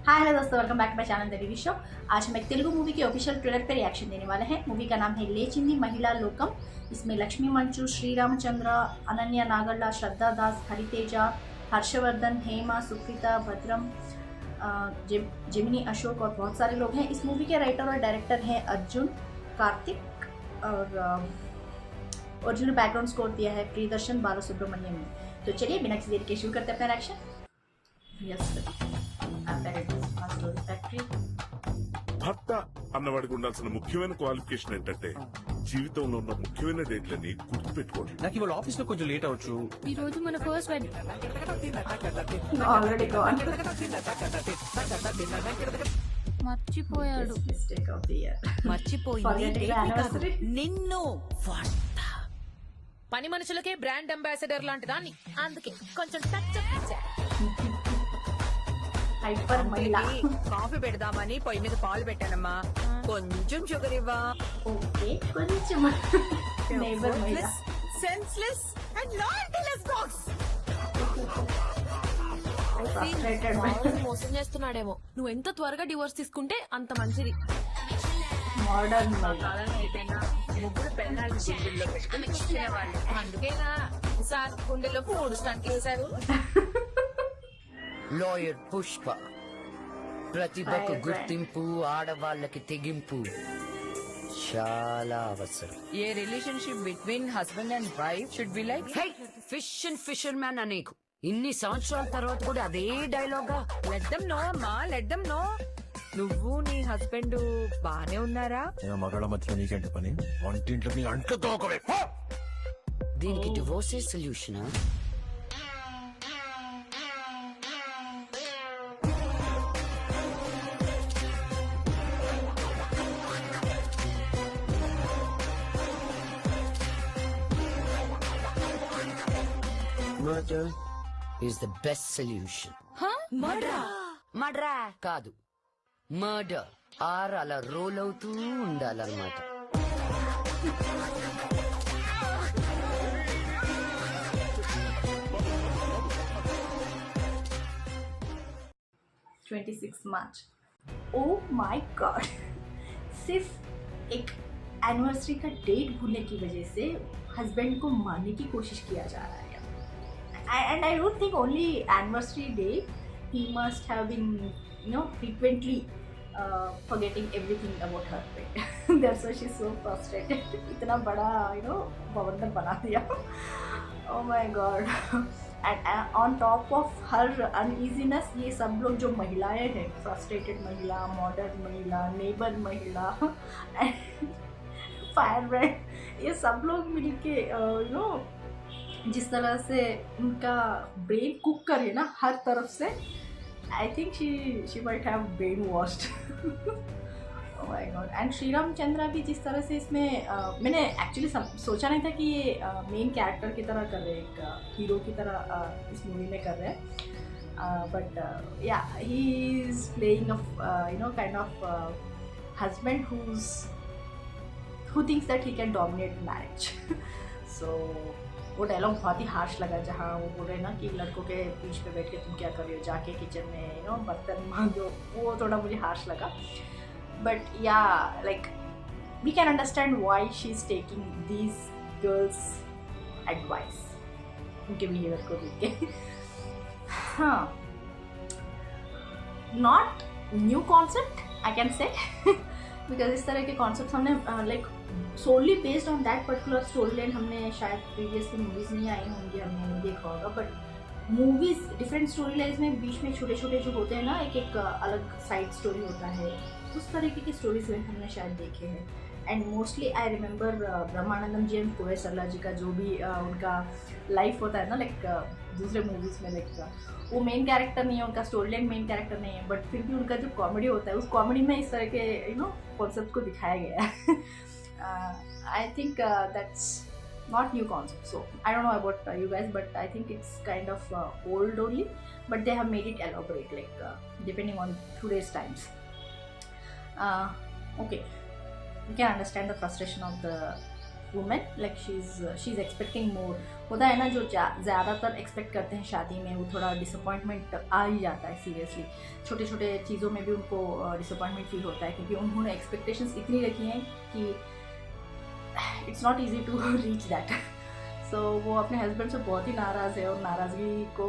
हाय hello दोस्तों, welcome back to my channel the review show. आज हम एक तेलुगु मूवी के ऑफिशियल ट्रेलर पर रिएक्शन देने वाले हैं। मूवी का नाम है लेचिंदी महिला लोकम। इसमें लक्ष्मी मंचू, श्रीरामचंद्र, अनन्या नागल्ला, श्रद्धा दास, हरितेजा, हर्षवर्धन, हेमा, सुप्रीता, भद्रम, जेमिनी अशोक और बहुत सारे लोग हैं। इस मूवी के राइटर और डायरेक्टर हैं अर्जुन कार्तिक और ओरिजिनल बैकग्राउंड स्कोर दिया है प्रियदर्शन बालासुब्रमण्यम ने। तो चलिए बिना किसी देरी के शुरू करते हैं अपना रिएक्शन। यस మా స్టోరీ ఫ్యాక్టరీ భర్త అన్నవాడికి ఉండాల్సిన ముఖ్యమైన క్వాలిఫికేషన్ ఏంటంటే జీవితంలో ఉన్న ముఖ్యమైన డేట్లని గుర్తుపెట్టుకోవడం. నాకు ఇవాళ ఆఫీస్ లో కొంచెం లేట్ అవచ్చు. ఈ రోజు మన ఫస్ట్ ఆల్రెడీ గాన్ మర్చిపోయాడు. Mistake of the year. మర్చిపోయింది నిన్ను పని మనుషులకే బ్రాండ్ అంబాసిడర్ లాంటి దాన్ని, అందుకే కొంచెం టచ్ అప్ ఇచ్చా. హైపర్ మహిళ. కాఫీ పెడదామని పొయ్యి మీద పాలు పెట్టానమ్మా, కొంచెం షుగర్ ఇవ్వా. ఓకే కొంచెం నేబర్ మహిళ. Senseless and loyaltyless dogs. Frustrated మోసం చేస్తున్నాడేమో. నువ్వు ఎంత త్వరగా డివోర్స్ తీసుకుంటే అంత మంచిది. మోడర్న్ మహిళ. ముగ్గురు పెళ్ళాలి గుండెల్లో పెట్టుకుని కూర్చునేవాళ్ళు. అందుకేనా సార్ గుండెల్లో మూడు స్టంట్లు వేశారు. లాయర్ పుష్ప. ప్రతిభకు గుర్తింపు, ఆడవాళ్ళకి తెగింపు చాలా అవసరం. A relationship between husband and wife should be like fish and fisherman అనేకు. ఇన్ని సంవత్సరాల తర్వాత కూడా అదే డైలాగా. లెట్ దెమ్ నో అమ్మా, లెట్ దెమ్ నో. నువ్వు నీ హస్బెండ్ బానే ఉన్నారా? మగాళ్ళ మధ్యలో నీకేంటి పని? వంటింట్లోకి అంట్లు తోకవే. దీనికి డివోర్సే solution. Murder is the best solution. Murder కాదు, మర్డర్. ఆర్ అలా రోల్ అవుతూ ఉండాలన్నమాట. मार्च. Oh my God. सिर्फ एक एनिवर्सरी का डेट भूलने की वजह से हस्बैंड को मारने की कोशिश किया जा रहा है. And I don't think only anniversary day. He must have been, frequently forgetting everything about her. Right? That's why she's so frustrated. इतना बड़ा, बवंडर बना दिया. Oh my God. And on top of her uneasiness, ये सब लोग जो महिलाएं हैं, frustrated महिला, modern महिला, neighbor महिला, फायर ब्रांड, ये सब लोग मिलके जिस तरह से उनका ब्रेन कुक करे ना हर तरफ से, आई think she might have brain washed. Oh my God. And Shriramchandra भी जिस तरह से इसमें मैंने एक्चुअली सोचा नहीं था कि ये मेन कैरेक्टर की तरह कर रहे हैं, एक हीरो की तरह इस मूवी में कर रहे हैं. बट या he is playing kind of husband who thinks that he can dominate marriage. So वो डायलॉग बहुत ही हार्श लगा, जहाँ वो बोल रहे ना कि लड़कों के बीच पे बैठ के तुम क्या कर रहे हो, जाके किचन में बर्तन मांजो. वो थोड़ा मुझे हार्श लगा. But yeah like we can understand why she is taking these girls advice उनके बिहेवियर को देख के. हाँ, not new concept I can say, because इस तरह के कॉन्सेप्ट हमने like solely based on that particular story line हमने शायद प्रीवियसली मूवीज़ नहीं आई होंगी, हमने नहीं देखा होगा. But movies different story lines में बीच में छोटे छोटे जो होते हैं ना, एक अलग साइड स्टोरी होता है, उस तरीके की स्टोरीज लाइन हमने शायद देखे हैं. And mostly I remember Brahmanandam ji and Kovai Sarala जी का जो भी उनका लाइफ होता है ना, लाइक दूसरे मूवीज़ में, लाइक वो मेन कैरेक्टर नहीं है, उनका स्टोरी लाइन मेन कैरेक्टर नहीं है, बट फिर भी उनका जो कॉमेडी होता है, उस कॉमेडी में इस तरह के कॉन्सेप्ट को दिखाया गया है. I think that's not new concept. So I don't know about you guys, but I think it's kind of old only. But they have made it elaborate, like depending on today's times. Okay, you can understand the frustration of the women like she is expecting more. होता है ना जो ज़्यादातर expect करते हैं शादी में, वो थोड़ा डिसअपॉइंटमेंट आ ही जाता है. सीरियसली छोटे छोटे चीज़ों में भी उनको डिसअपॉइंटमेंट फील होता है, क्योंकि उन्होंने एक्सपेक्टेशंस इतनी रखी हैं कि it's not easy to reach that. So वो अपने हस्बैंड से बहुत ही नाराज़ है और नाराज़गी को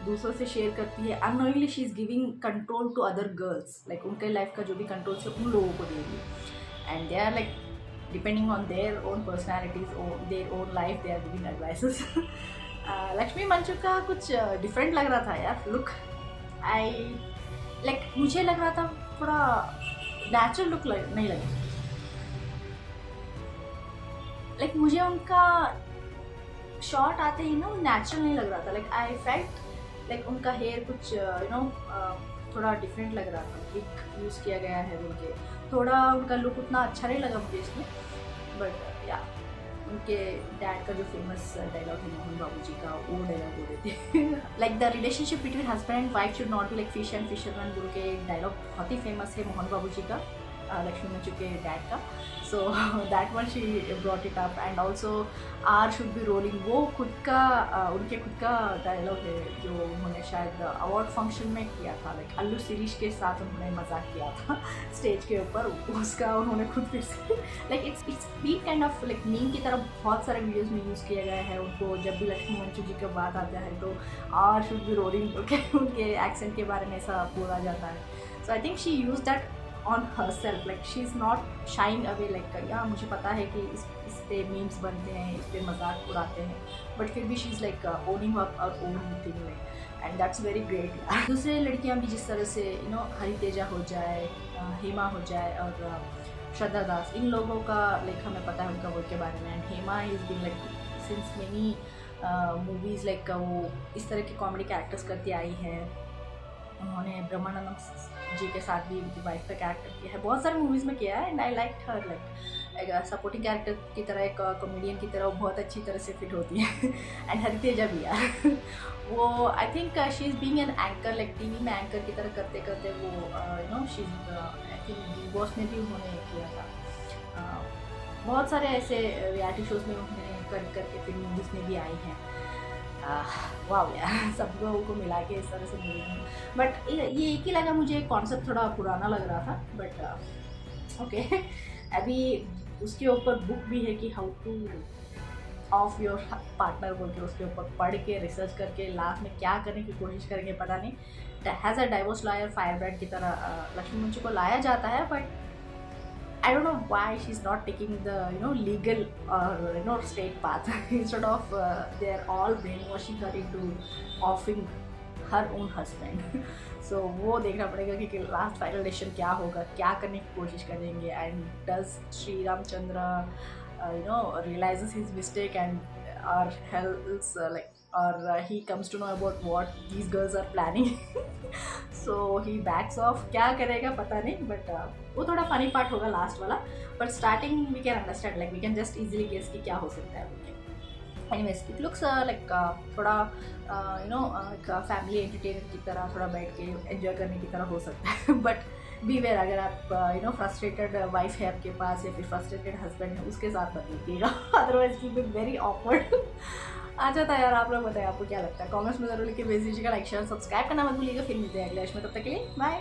दूसरों से शेयर करती है. Unknowingly she is giving control to other girls, like उनके लाइफ का जो भी कंट्रोल है उन लोगों को देगी. And they are like depending on their own personalities, their own life, they are giving advices. Lakshmi Manchu का कुछ डिफरेंट लग रहा था यार लुक. आई लाइक मुझे लग रहा था थोड़ा नेचुरल लुक नहीं लगा. लाइक मुझे उनका शॉट आते ही ना वो नेचुरल नहीं लग रहा था. लाइक आई फेल्ट लाइक उनका हेयर कुछ थोड़ा डिफरेंट लग रहा था. विग यूज़ किया गया है उनके, थोड़ा उनका लुक उतना अच्छा नहीं लगा मुझे इसमें. बट या उनके डैड का जो फेमस डायलॉग है मोहन बाबू जी का, वो डायलॉग बोले थे like the relationship between husband and wife should not be like fish and fisherman बोल के डायलॉग बहुत ही फेमस है मोहन बाबू जी का, लक्ष्मी मंचू के डैड का. So that one she brought it up. And also are should be rolling, वो खुद का उनके खुद का डायलॉग है जो उन्होंने शायद अवार्ड फंक्शन में किया था. लाइक अल्लू शिरीष के साथ उन्होंने मजाक किया था स्टेज के ऊपर, उसका उन्होंने खुद फिर से like it's be kind of like meme की तरह बहुत सारे वीडियोस में यूज़ किया गया है उनको. जब भी लक्ष्मी मंचू जी का बात आता है तो आर शुड बी रोलिंग उनके एक्सेंट के बारे में ऐसा बोला जाता है. So I think she use that on herself, like she is not shying away, like या मुझे पता है कि इस पे मीम्स बनते हैं, इस पे मजाक उड़ाते हैं, बट फिर भी she is like owning up और own thing like, and that's very great. दूसरे लड़कियां भी जिस तरह से हरी तेजा हो जाए, हेमा हो जाए और श्रद्धा दास, इन लोगों का लाइक हमें पता है उनका वर्क के बारे में. And Hema is been like since many movies like वो इस तरह के कॉमेडी कैरेक्टर्स करती आई है. उन्होंने ब्रह्मानंदम जी के साथ भी उनकी वाइफ का कैरेक्टर किया है, बहुत सारी मूवीज़ में किया है. And I like her like एक सपोर्टिंग कैरेक्टर की तरह, एक कॉमेडियन की तरह वो बहुत अच्छी तरह से फिट होती है. एंड हरी तेजा भी यार वो आई think she is being an anchor, like TV में एंकर की तरह करते करते वो she I think big boss में भी उन्होंने किया था. बहुत सारे ऐसे रियलिटी शोज़ में उन्होंने करके फिर मूवीज़ में भी आई हैं. वाह यार सब लोगों को मिला के इस तरह से मूवी. बट ये एक ही लगा मुझे, कॉन्सेप्ट थोड़ा पुराना लग रहा था. बट ओके अभी उसके ऊपर बुक भी है कि how two of your partner बोल के, उसके ऊपर पढ़ के रिसर्च करके लास्ट में क्या करने की कोशिश करेंगे पता नहीं. Has a divorce lawyer fire brand की तरह लक्ष्मी मंचू को लाया जाता है. But I don't know why she's not taking the legal or straight path instead of they're all brainwashing her into offing her own husband. So वो देखना पड़ेगा कि लास्ट फाइनल डिसीजन क्या होगा, क्या करने की कोशिश करेंगे. And does Shri Ramchandra realizes his mistake and or helps or he comes to know about what these girls are planning. So he backs off. क्या करेगा पता नहीं. बट वो थोड़ा फनी पार्ट होगा लास्ट वाला. But starting we can understand, like we can just easily guess कि क्या हो सकता है. एनीवेज इट लुक्स लाइक थोड़ा एक फैमिली एंटरटेनर की तरह थोड़ा बैठ के एंजॉय करने की तरह हो सकता है. बट बीवेयर, अगर आप फ्रस्ट्रेटेड वाइफ है आपके पास या फिर फ्रस्ट्रेटेड हस्बैंड है, उसके साथ मत लीजिएगा, otherwise it will be very awkward. आ जाता है यार. आप लोग बताएं आपको क्या लगता है, कमेंट्स में जरूर लिख के भेज दीजिएगा. लाइक शेयर सब्सक्राइब करना मत भूलिएगा. फिर मिलते हैं अगले में, तब तक के लिए बाय.